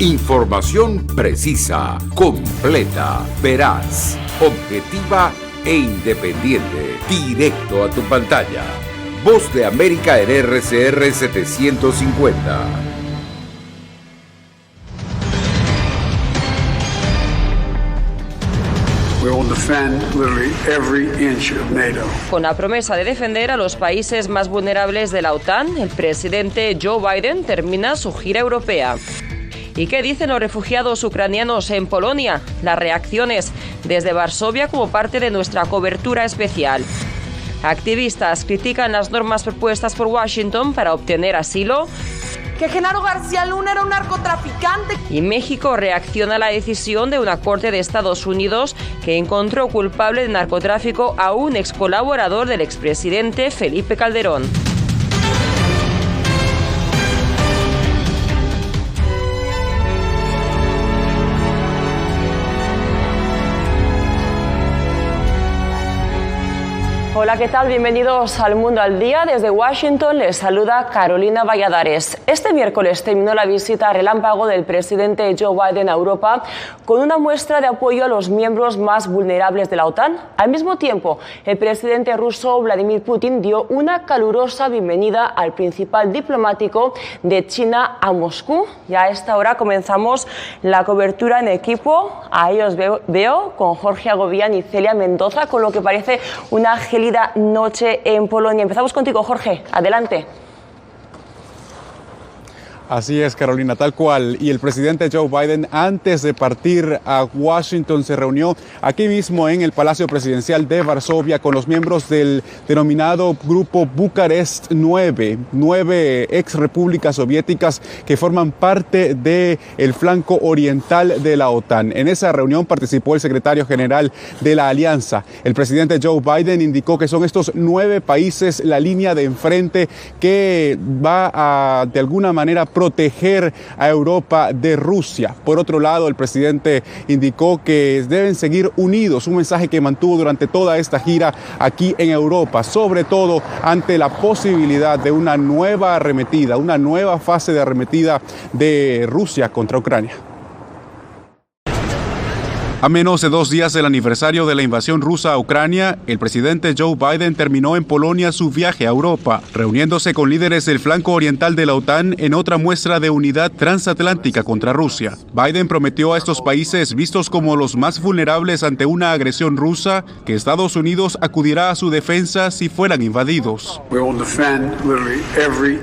Información precisa, completa, veraz, objetiva e independiente. Directo a tu pantalla. Voz de América en RCR 750. Con la promesa de defender a los países más vulnerables de la OTAN, el presidente Joe Biden termina su gira europea. ¿Y qué dicen los refugiados ucranianos en Polonia? Las reacciones desde Varsovia como parte de nuestra cobertura especial. Activistas critican las normas propuestas por Washington para obtener asilo. Que Genaro García Luna era un narcotraficante. Y México reacciona a la decisión de una corte de Estados Unidos que encontró culpable de narcotráfico a un ex colaborador del expresidente Felipe Calderón. Hola, ¿qué tal? Bienvenidos al Mundo al Día. Desde Washington les saluda Carolina Valladares. Este miércoles terminó la visita relámpago del presidente Joe Biden a Europa con una muestra de apoyo a los miembros más vulnerables de la OTAN. Al mismo tiempo, el presidente ruso Vladimir Putin dio una calurosa bienvenida al principal diplomático de China a Moscú. Y a esta hora comenzamos la cobertura en equipo. Ahí os veo con Jorge Agobián y Celia Mendoza, con lo que parece una gélida noche en Polonia. Empezamos contigo, Jorge. Adelante. Así es, Carolina, tal cual. Y el presidente Joe Biden, antes de partir a Washington, se reunió aquí mismo en el Palacio Presidencial de Varsovia con los miembros del denominado Grupo Bucarest 9, 9 ex repúblicas soviéticas que forman parte del flanco oriental de la OTAN. En esa reunión participó el secretario general de la alianza. El presidente Joe Biden indicó que son estos 9 países la línea de enfrente que va a, de alguna manera, proteger a Europa de Rusia. Por otro lado, el presidente indicó que deben seguir unidos, un mensaje que mantuvo durante toda esta gira aquí en Europa, sobre todo ante la posibilidad de una nueva arremetida, una nueva fase de arremetida de Rusia contra Ucrania. A menos de 2 días del aniversario de la invasión rusa a Ucrania, el presidente Joe Biden terminó en Polonia su viaje a Europa, reuniéndose con líderes del flanco oriental de la OTAN en otra muestra de unidad transatlántica contra Rusia. Biden prometió a estos países vistos como los más vulnerables ante una agresión rusa que Estados Unidos acudirá a su defensa si fueran invadidos.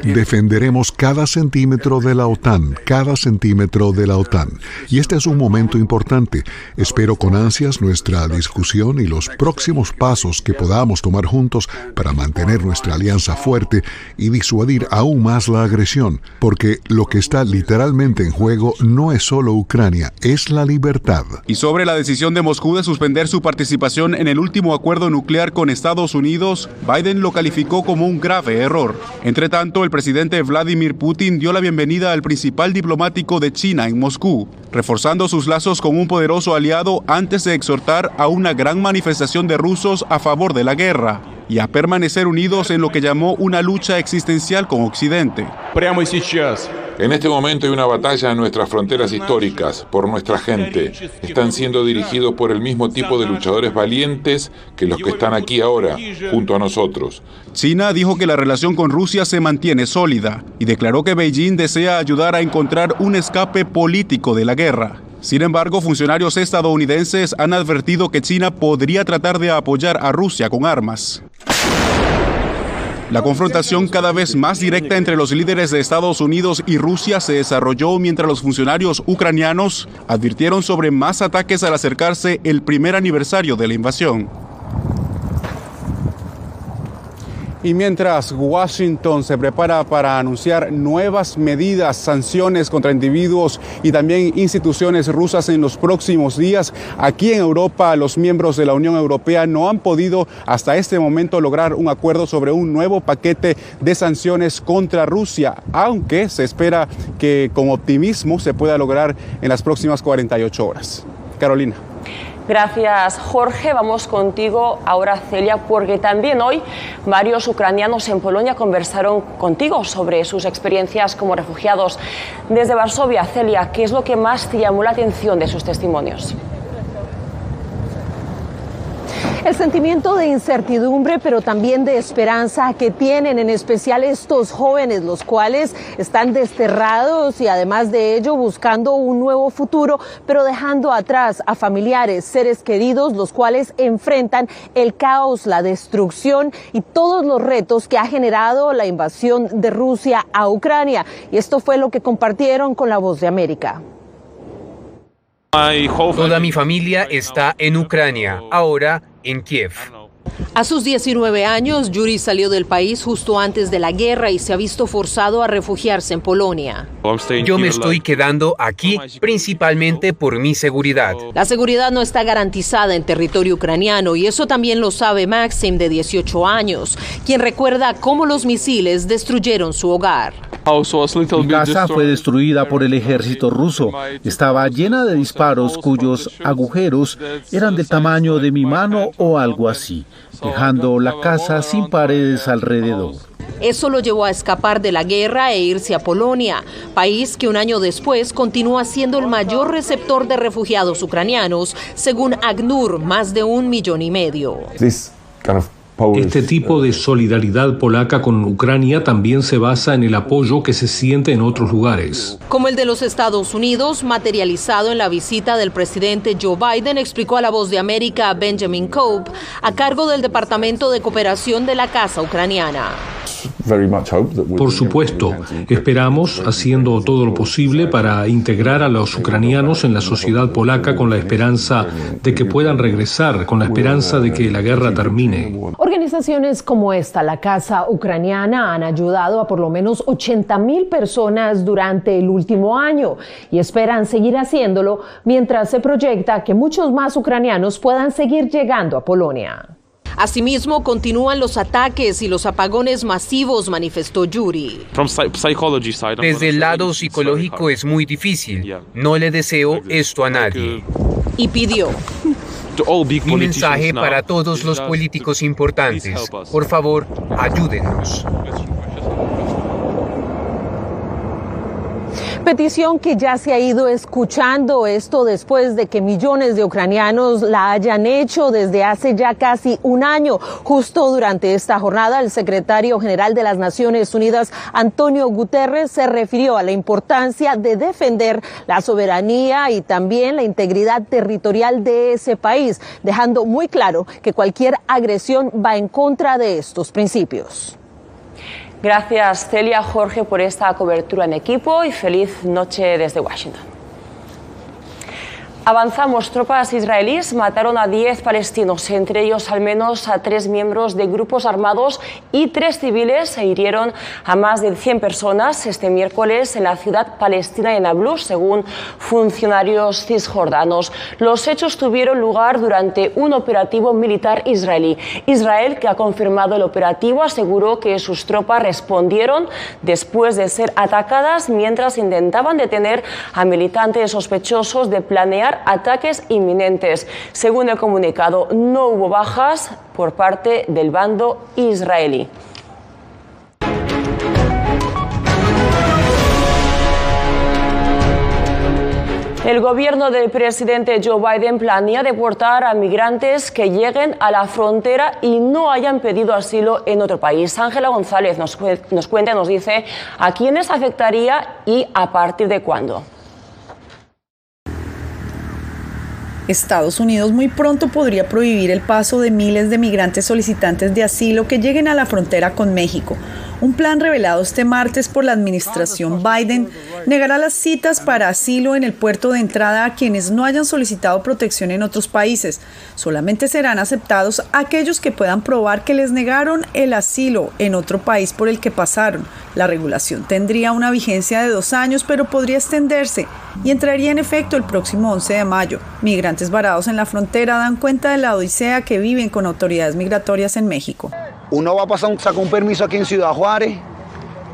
Defenderemos cada centímetro de la OTAN, cada centímetro de la OTAN. Y este es un momento importante. Espero con ansias nuestra discusión y los próximos pasos que podamos tomar juntos para mantener nuestra alianza fuerte y disuadir aún más la agresión, porque lo que está literalmente en juego no es solo Ucrania, es la libertad. Y sobre la decisión de Moscú de suspender su participación en el último acuerdo nuclear con Estados Unidos, Biden lo calificó como un grave error. Entre tanto, el presidente Vladimir Putin dio la bienvenida al principal diplomático de China en Moscú, reforzando sus lazos con un poderoso aliado antes de exhortar a una gran manifestación de rusos a favor de la guerra y a permanecer unidos en lo que llamó una lucha existencial con Occidente. En este momento hay una batalla en nuestras fronteras históricas, por nuestra gente. Están siendo dirigidos por el mismo tipo de luchadores valientes que los que están aquí ahora, junto a nosotros. China dijo que la relación con Rusia se mantiene sólida y declaró que Beijing desea ayudar a encontrar un escape político de la guerra. Sin embargo, funcionarios estadounidenses han advertido que China podría tratar de apoyar a Rusia con armas. La confrontación cada vez más directa entre los líderes de Estados Unidos y Rusia se desarrolló mientras los funcionarios ucranianos advirtieron sobre más ataques al acercarse el primer aniversario de la invasión. Y mientras Washington se prepara para anunciar nuevas medidas, sanciones contra individuos y también instituciones rusas en los próximos días, aquí en Europa los miembros de la Unión Europea no han podido hasta este momento lograr un acuerdo sobre un nuevo paquete de sanciones contra Rusia, aunque se espera que con optimismo se pueda lograr en las próximas 48 horas. Carolina. Gracias, Jorge. Vamos contigo ahora, Celia, porque también hoy varios ucranianos en Polonia conversaron contigo sobre sus experiencias como refugiados. Desde Varsovia, Celia, ¿qué es lo que más te llamó la atención de sus testimonios? El sentimiento de incertidumbre, pero también de esperanza que tienen, en especial estos jóvenes, los cuales están desterrados y además de ello buscando un nuevo futuro, pero dejando atrás a familiares, seres queridos, los cuales enfrentan el caos, la destrucción y todos los retos que ha generado la invasión de Rusia a Ucrania. Y esto fue lo que compartieron con La Voz de América. Toda mi familia está en Ucrania, ahora en Kiev. A sus 19 años, Yuri salió del país justo antes de la guerra y se ha visto forzado a refugiarse en Polonia. Yo me estoy quedando aquí principalmente por mi seguridad. La seguridad no está garantizada en territorio ucraniano y eso también lo sabe Maxim, de 18 años, quien recuerda cómo los misiles destruyeron su hogar. Mi casa fue destruida por el ejército ruso. Estaba llena de disparos cuyos agujeros eran del tamaño de mi mano o algo así, dejando la casa sin paredes alrededor. Eso lo llevó a escapar de la guerra e irse a Polonia, país que un año después continúa siendo el mayor receptor de refugiados ucranianos, según ACNUR, más de 1,5 millones. Este tipo de solidaridad polaca con Ucrania también se basa en el apoyo que se siente en otros lugares. Como el de los Estados Unidos, materializado en la visita del presidente Joe Biden, explicó a La Voz de América Benjamin Cope, a cargo del Departamento de Cooperación de la Casa Ucraniana. Por supuesto, esperamos, haciendo todo lo posible para integrar a los ucranianos en la sociedad polaca con la esperanza de que puedan regresar, con la esperanza de que la guerra termine. Organizaciones como esta, la Casa Ucraniana, han ayudado a por lo menos 80,000 personas durante el último año y esperan seguir haciéndolo mientras se proyecta que muchos más ucranianos puedan seguir llegando a Polonia. Asimismo, continúan los ataques y los apagones masivos, manifestó Yuri. Desde el lado psicológico es muy difícil. No le deseo esto a nadie. Y pidió: mi mensaje para todos los políticos importantes: por favor, ayúdennos. Petición que ya se ha ido escuchando, esto después de que millones de ucranianos la hayan hecho desde hace ya casi un año. Justo durante esta jornada, el secretario general de las Naciones Unidas, Antonio Guterres, se refirió a la importancia de defender la soberanía y también la integridad territorial de ese país, dejando muy claro que cualquier agresión va en contra de estos principios. Gracias, Celia, Jorge, por esta cobertura en equipo y feliz noche desde Washington. Avanzamos. Tropas israelíes mataron a 10 palestinos, entre ellos al menos a 3 miembros de grupos armados y 3 civiles, e hirieron a más de 100 personas este miércoles en la ciudad palestina de Nablus, según funcionarios cisjordanos. Los hechos tuvieron lugar durante un operativo militar israelí. Israel, que ha confirmado el operativo, aseguró que sus tropas respondieron después de ser atacadas mientras intentaban detener a militantes sospechosos de planear ataques inminentes. Según el comunicado, no hubo bajas por parte del bando israelí. El gobierno del presidente Joe Biden planea deportar a migrantes que lleguen a la frontera y no hayan pedido asilo en otro país. Ángela González nos cuenta, nos dice a quiénes afectaría y a partir de cuándo. Estados Unidos muy pronto podría prohibir el paso de miles de migrantes solicitantes de asilo que lleguen a la frontera con México. Un plan revelado este martes por la administración Biden negará las citas para asilo en el puerto de entrada a quienes no hayan solicitado protección en otros países. Solamente serán aceptados aquellos que puedan probar que les negaron el asilo en otro país por el que pasaron. La regulación tendría una vigencia de 2 años, pero podría extenderse y entraría en efecto el próximo 11 de mayo. Migrantes varados en la frontera dan cuenta de la odisea que viven con autoridades migratorias en México. Uno va a pasar, saca un permiso aquí en Ciudad Juárez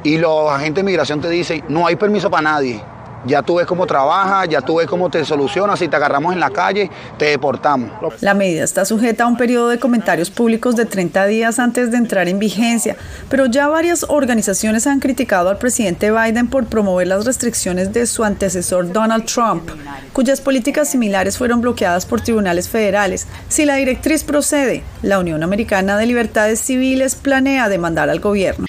y los agentes de migración te dicen, no hay permiso para nadie. Ya tú ves cómo trabajas, ya tú ves cómo te solucionas, si te agarramos en la calle, te deportamos. La medida está sujeta a un periodo de comentarios públicos de 30 días antes de entrar en vigencia, pero ya varias organizaciones han criticado al presidente Biden por promover las restricciones de su antecesor Donald Trump, cuyas políticas similares fueron bloqueadas por tribunales federales. Si la directriz procede, la Unión Americana de Libertades Civiles planea demandar al gobierno.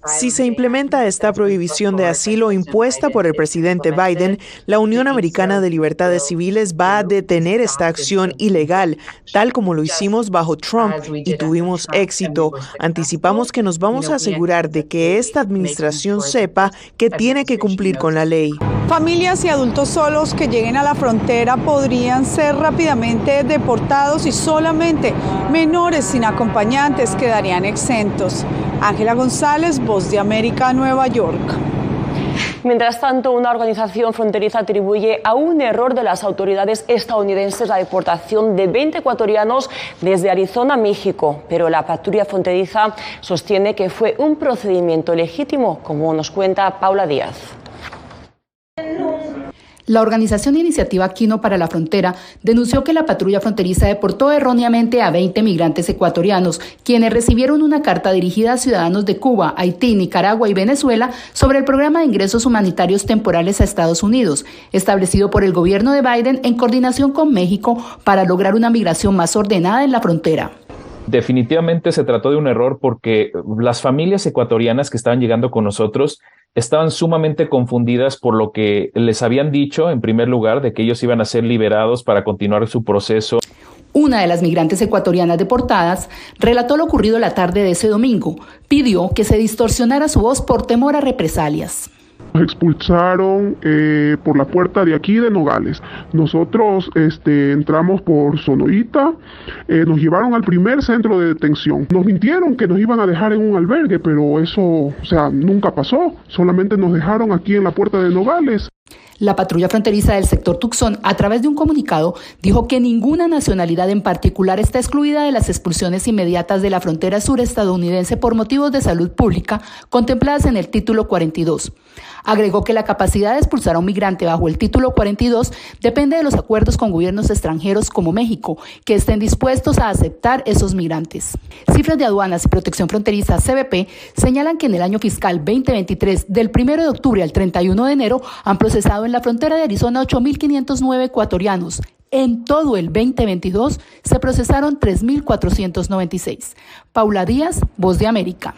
Si se implementa esta prohibición de asilo impuesta por el presidente Biden, la Unión Americana de Libertades Civiles va a detener esta acción ilegal, tal como lo hicimos bajo Trump y tuvimos éxito. Anticipamos que nos vamos a asegurar de que esta administración sepa que tiene que cumplir con la ley. Familias y adultos solos que lleguen a la frontera podrían ser rápidamente deportados y solamente menores sin acompañantes quedarían exentos. Ángela González, Voz de América, Nueva York. Mientras tanto, una organización fronteriza atribuye a un error de las autoridades estadounidenses la deportación de 20 ecuatorianos desde Arizona a México, pero la patrulla fronteriza sostiene que fue un procedimiento legítimo, como nos cuenta Paula Díaz. La organización Iniciativa Quino para la Frontera denunció que la patrulla fronteriza deportó erróneamente a 20 migrantes ecuatorianos, quienes recibieron una carta dirigida a ciudadanos de Cuba, Haití, Nicaragua y Venezuela sobre el programa de ingresos humanitarios temporales a Estados Unidos, establecido por el gobierno de Biden en coordinación con México para lograr una migración más ordenada en la frontera. Definitivamente se trató de un error porque las familias ecuatorianas que estaban llegando con nosotros estaban sumamente confundidas por lo que les habían dicho, en primer lugar, de que ellos iban a ser liberados para continuar su proceso. Una de las migrantes ecuatorianas deportadas relató lo ocurrido la tarde de ese domingo. Pidió que se distorsionara su voz por temor a represalias. Nos expulsaron por la puerta de aquí de Nogales. Nosotros entramos por Sonoita, nos llevaron al primer centro de detención. Nos mintieron que nos iban a dejar en un albergue, pero eso, nunca pasó. Solamente nos dejaron aquí en la puerta de Nogales. La patrulla fronteriza del sector Tucson, a través de un comunicado, dijo que ninguna nacionalidad en particular está excluida de las expulsiones inmediatas de la frontera sur estadounidense por motivos de salud pública contempladas en el título 42. Agregó que la capacidad de expulsar a un migrante bajo el título 42 depende de los acuerdos con gobiernos extranjeros como México, que estén dispuestos a aceptar esos migrantes. Cifras de aduanas y protección fronteriza CBP señalan que en el año fiscal 2023, del 1 de octubre al 31 de enero, han procesado en la frontera de Arizona 8.509 ecuatorianos. En todo el 2022 se procesaron 3.496. Paula Díaz, Voz de América.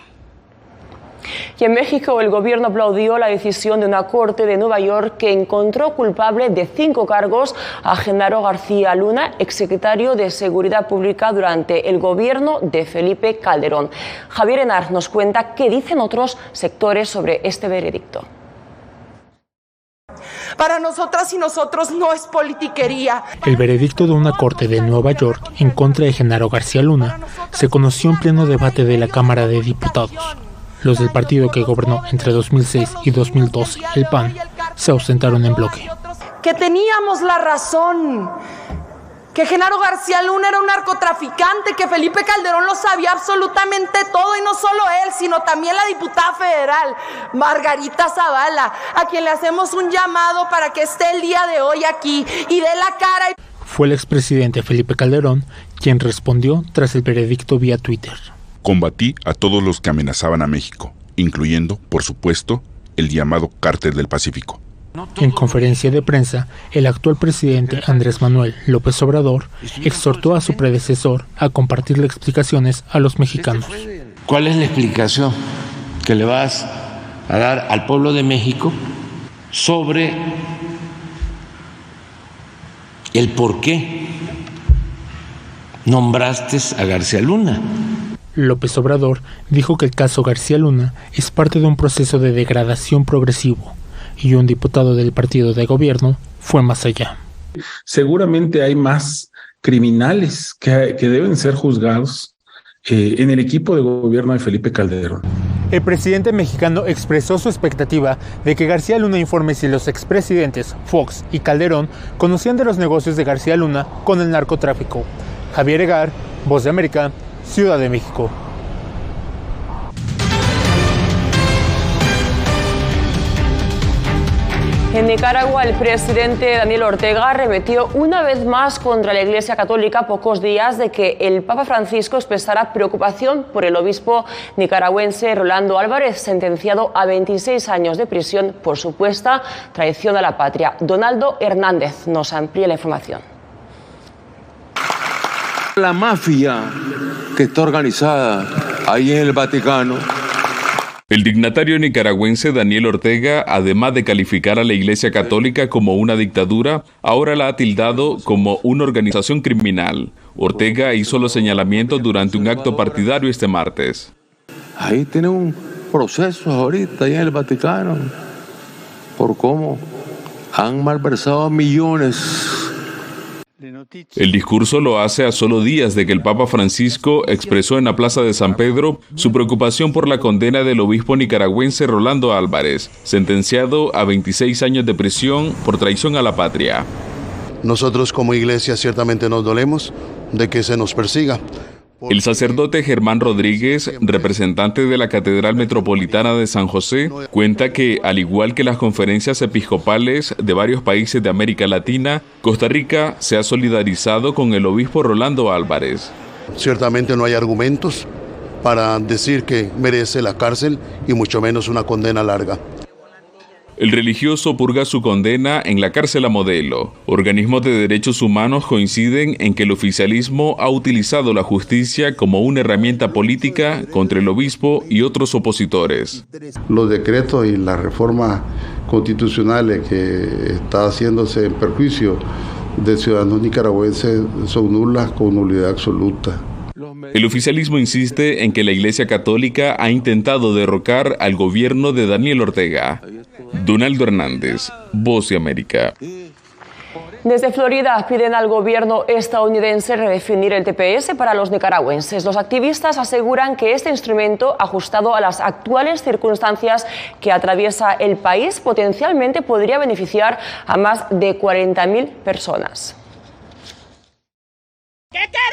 Y en México, el gobierno aplaudió la decisión de una corte de Nueva York que encontró culpable de 5 cargos a Genaro García Luna, exsecretario de Seguridad Pública durante el gobierno de Felipe Calderón. Javier Henar nos cuenta qué dicen otros sectores sobre este veredicto. Para nosotras y nosotros no es politiquería. El veredicto de una corte de Nueva York en contra de Genaro García Luna se conoció en pleno debate de la Cámara de Diputados. Los del partido que gobernó entre 2006 y 2012, el PAN, se ausentaron en bloque. Que teníamos la razón, que Genaro García Luna era un narcotraficante, que Felipe Calderón lo sabía absolutamente todo, y no solo él, sino también la diputada federal, Margarita Zavala, a quien le hacemos un llamado para que esté el día de hoy aquí y dé la cara. Fue el expresidente Felipe Calderón quien respondió tras el veredicto vía Twitter. Combatí a todos los que amenazaban a México, incluyendo, por supuesto, el llamado Cártel del Pacífico. En conferencia de prensa, el actual presidente Andrés Manuel López Obrador exhortó a su predecesor a compartirle explicaciones a los mexicanos. ¿Cuál es la explicación que le vas a dar al pueblo de México sobre el por qué nombraste a García Luna? López Obrador dijo que el caso García Luna es parte de un proceso de degradación progresivo, y un diputado del partido de gobierno fue más allá. Seguramente hay más criminales que deben ser juzgados en el equipo de gobierno de Felipe Calderón. El presidente mexicano expresó su expectativa de que García Luna informe si los expresidentes Fox y Calderón conocían de los negocios de García Luna con el narcotráfico. Javier Henar, Voz de América, Ciudad de México. En Nicaragua, el presidente Daniel Ortega arremetió una vez más contra la Iglesia Católica a pocos días de que el Papa Francisco expresara preocupación por el obispo nicaragüense Rolando Álvarez, sentenciado a 26 años de prisión por supuesta traición a la patria. Donaldo Hernández nos amplía la información. La mafia que está organizada ahí en el Vaticano. El dignatario nicaragüense Daniel Ortega, además de calificar a la Iglesia Católica como una dictadura, ahora la ha tildado como una organización criminal. Ortega hizo los señalamientos durante un acto partidario este martes. Ahí tiene un proceso ahorita ahí en el Vaticano por cómo han malversado millones. El discurso lo hace a solo días de que el Papa Francisco expresó en la Plaza de San Pedro su preocupación por la condena del obispo nicaragüense Rolando Álvarez, sentenciado a 26 años de prisión por traición a la patria. Nosotros como iglesia ciertamente nos dolemos de que se nos persiga. El sacerdote Germán Rodríguez, representante de la Catedral Metropolitana de San José, cuenta que, al igual que las conferencias episcopales de varios países de América Latina, Costa Rica se ha solidarizado con el obispo Rolando Álvarez. Ciertamente no hay argumentos para decir que merece la cárcel y mucho menos una condena larga. El religioso purga su condena en la cárcel a modelo. Organismos de derechos humanos coinciden en que el oficialismo ha utilizado la justicia como una herramienta política contra el obispo y otros opositores. Los decretos y las reformas constitucionales que está haciéndose en perjuicio de ciudadanos nicaragüenses son nulas con nulidad absoluta. El oficialismo insiste en que la Iglesia Católica ha intentado derrocar al gobierno de Daniel Ortega. Donaldo Hernández, Voz de América. Desde Florida piden al gobierno estadounidense redefinir el TPS para los nicaragüenses. Los activistas aseguran que este instrumento, ajustado a las actuales circunstancias que atraviesa el país, potencialmente podría beneficiar a más de 40.000 personas. ¿Qué queremos?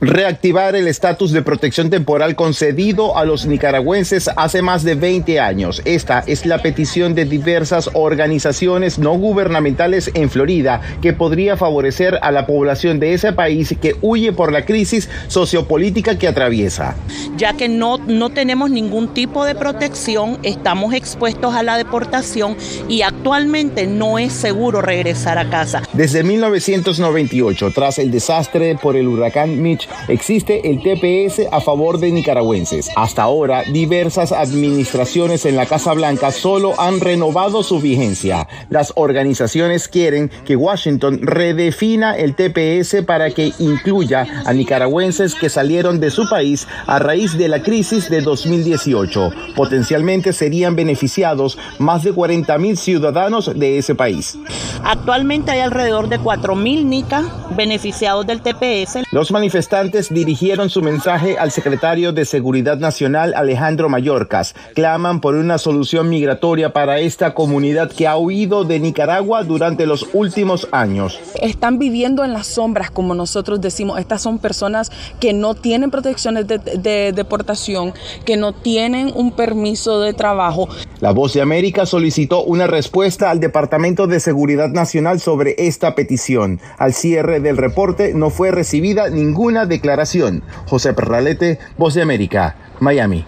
Reactivar el estatus de protección temporal concedido a los nicaragüenses hace más de 20 años. Esta es la petición de diversas organizaciones no gubernamentales en Florida que podría favorecer a la población de ese país que huye por la crisis sociopolítica que atraviesa. Ya que no tenemos ningún tipo de protección, estamos expuestos a la deportación y actualmente no es seguro regresar a casa. Desde 1998, tras el desastre por el huracán Mitch, existe el TPS a favor de nicaragüenses. Hasta ahora, diversas administraciones en la Casa Blanca solo han renovado su vigencia. Las organizaciones quieren que Washington redefina el TPS para que incluya a nicaragüenses que salieron de su país a raíz de la crisis de 2018. Potencialmente serían beneficiados más de 40.000 ciudadanos de ese país. Actualmente hay alrededor de 4.000 nicas beneficiados del TPS. Los manifestantes dirigieron su mensaje al secretario de Seguridad Nacional, Alejandro Mayorkas. Claman por una solución migratoria para esta comunidad que ha huido de Nicaragua durante los últimos años. Están viviendo en las sombras, como nosotros decimos. Estas son personas que no tienen protecciones de deportación, que no tienen un permiso de trabajo. La Voz de América solicitó una respuesta al Departamento de Seguridad Nacional sobre esta petición. Al cierre del reporte no fue recibida ninguna declaración. José Perralete, Voz de América, Miami.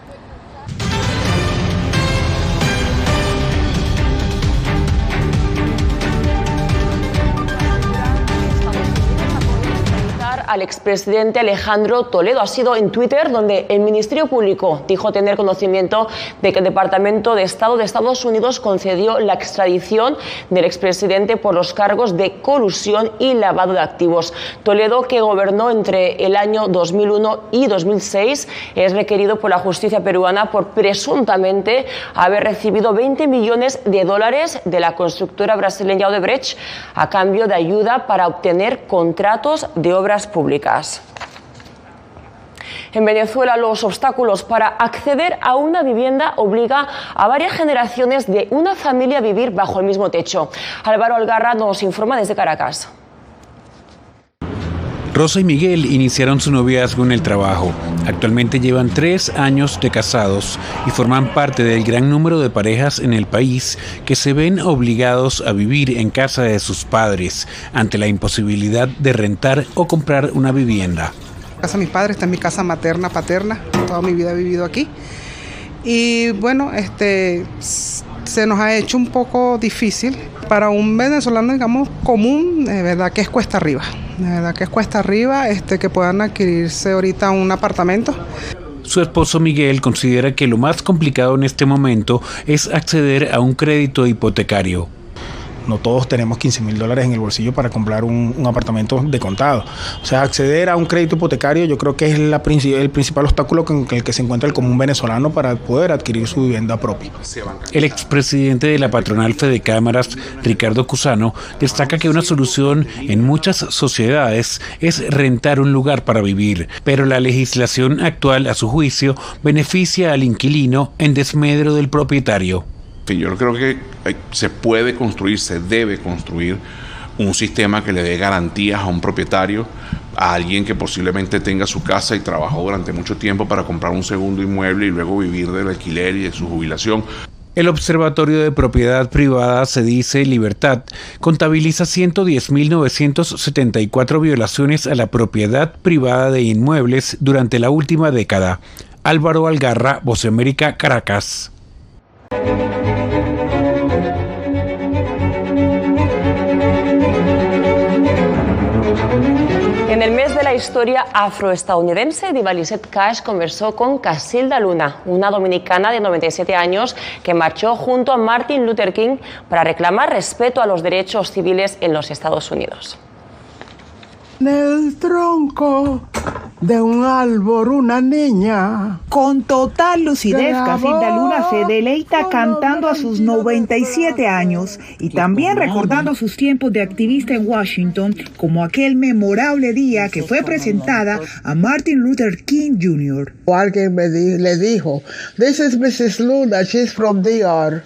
Al expresidente Alejandro Toledo. Ha sido en Twitter donde el Ministerio Público dijo tener conocimiento de que el Departamento de Estado de Estados Unidos concedió la extradición del expresidente por los cargos de colusión y lavado de activos. Toledo, que gobernó entre el año 2001 y 2006, es requerido por la justicia peruana por presuntamente haber recibido $20 millones de la constructora brasileña Odebrecht a cambio de ayuda para obtener contratos de obras públicas. En Venezuela, los obstáculos para acceder a una vivienda obliga a varias generaciones de una familia a vivir bajo el mismo techo. Álvaro Algarra nos informa desde Caracas. Rosa y Miguel iniciaron su noviazgo en el trabajo. Actualmente llevan 3 años de casados y forman parte del gran número de parejas en el país que se ven obligados a vivir en casa de sus padres ante la imposibilidad de rentar o comprar una vivienda. Casa de mis padres, está en mi casa materna, paterna, toda mi vida he vivido aquí. Y bueno, se nos ha hecho un poco difícil para un venezolano, digamos, común, de verdad que es cuesta arriba. De verdad que es cuesta arriba que puedan adquirirse ahorita un apartamento. Su esposo Miguel considera que lo más complicado en este momento es acceder a un crédito hipotecario. No todos tenemos $15,000 en el bolsillo para comprar un apartamento de contado. O sea, acceder a un crédito hipotecario yo creo que es el principal obstáculo con el que se encuentra el común venezolano para poder adquirir su vivienda propia. El expresidente de la patronal Fedecámaras, Ricardo Cusano, destaca que una solución en muchas sociedades es rentar un lugar para vivir, pero la legislación actual, a su juicio, beneficia al inquilino en desmedro del propietario. Yo creo que se puede construir, se debe construir un sistema que le dé garantías a un propietario, a alguien que posiblemente tenga su casa y trabajó durante mucho tiempo para comprar un segundo inmueble y luego vivir del alquiler y de su jubilación. El Observatorio de Propiedad Privada Sedice Libertad contabiliza 110.974 violaciones a la propiedad privada de inmuebles durante la última década. Álvaro Algarra, Voz de América, Caracas. En el mes de la historia afroestadounidense, Diva Lizette Cash conversó con Casilda Luna, una dominicana de 97 años que marchó junto a Martin Luther King para reclamar respeto a los derechos civiles en los Estados Unidos. En el tronco de un árbol una niña. Con total lucidez, Casilda Luna se deleita cantando a sus 97 años y también recordando sus tiempos de activista en Washington, como aquel memorable día que fue presentada a Martin Luther King Jr. Alguien le dijo, "This is Mrs. Luna, she's from DR."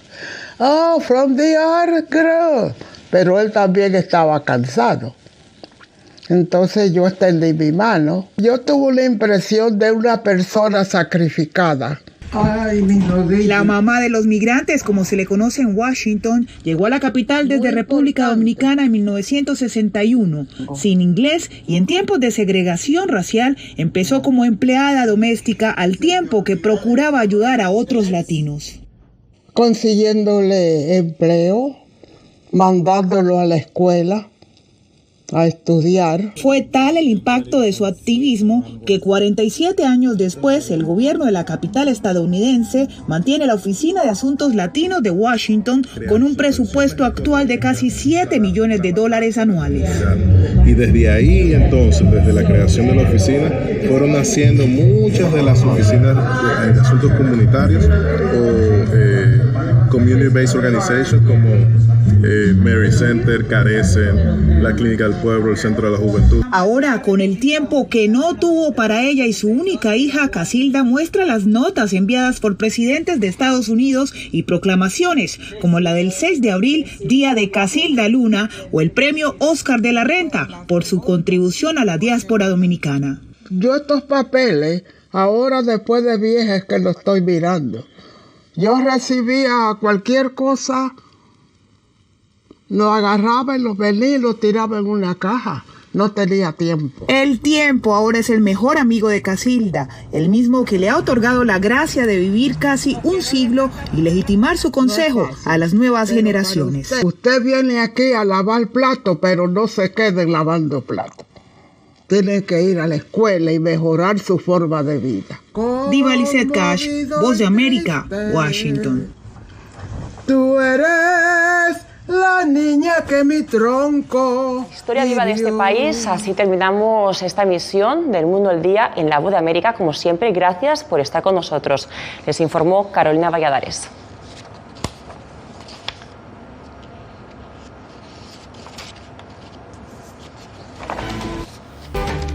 "Oh, from DR, girl." Pero él también estaba cansado. Entonces yo extendí mi mano. Yo tuve la impresión de una persona sacrificada. Ay, mi rodilla. La mamá de los migrantes, como se le conoce en Washington, llegó a la capital desde República Dominicana en 1961, sin inglés y en tiempos de segregación racial empezó como empleada doméstica al tiempo que procuraba ayudar a otros latinos. Consiguiéndole empleo, mandándolo a la escuela a estudiar. Fue tal el impacto de su activismo que 47 años después el gobierno de la capital estadounidense mantiene la Oficina de Asuntos Latinos de Washington con un presupuesto actual de casi $7 millones anuales. Y desde ahí entonces, desde la creación de la oficina, fueron naciendo muchas de las oficinas de asuntos comunitarios o community-based organizations como Mary Center, Carecen, la Clínica del Pueblo, el Centro de la Juventud. Ahora, con el tiempo que no tuvo para ella y su única hija, Casilda muestra las notas enviadas por presidentes de Estados Unidos y proclamaciones como la del 6 de abril, Día de Casilda Luna, o el premio Oscar de la Renta por su contribución a la diáspora dominicana. Yo estos papeles, ahora después de vieja es que lo estoy mirando. Yo recibía cualquier cosa, lo agarraba y lo venía y lo tiraba en una caja. No tenía tiempo. El tiempo ahora es el mejor amigo de Casilda, el mismo que le ha otorgado la gracia de vivir casi un siglo y legitimar su consejo a las nuevas generaciones. Usted viene aquí a lavar platos, pero no se queden lavando platos. Tienen que ir a la escuela y mejorar su forma de vida. Diva Lizette Cash, Voz de América, Washington. Tú eres la niña que mi tronco. Historia viva de este país. Así terminamos esta emisión del Mundo al Día en la Voz de América. Como siempre, gracias por estar con nosotros. Les informó Carolina Valladares.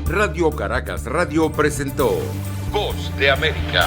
Radio Caracas Radio presentó Voz de América.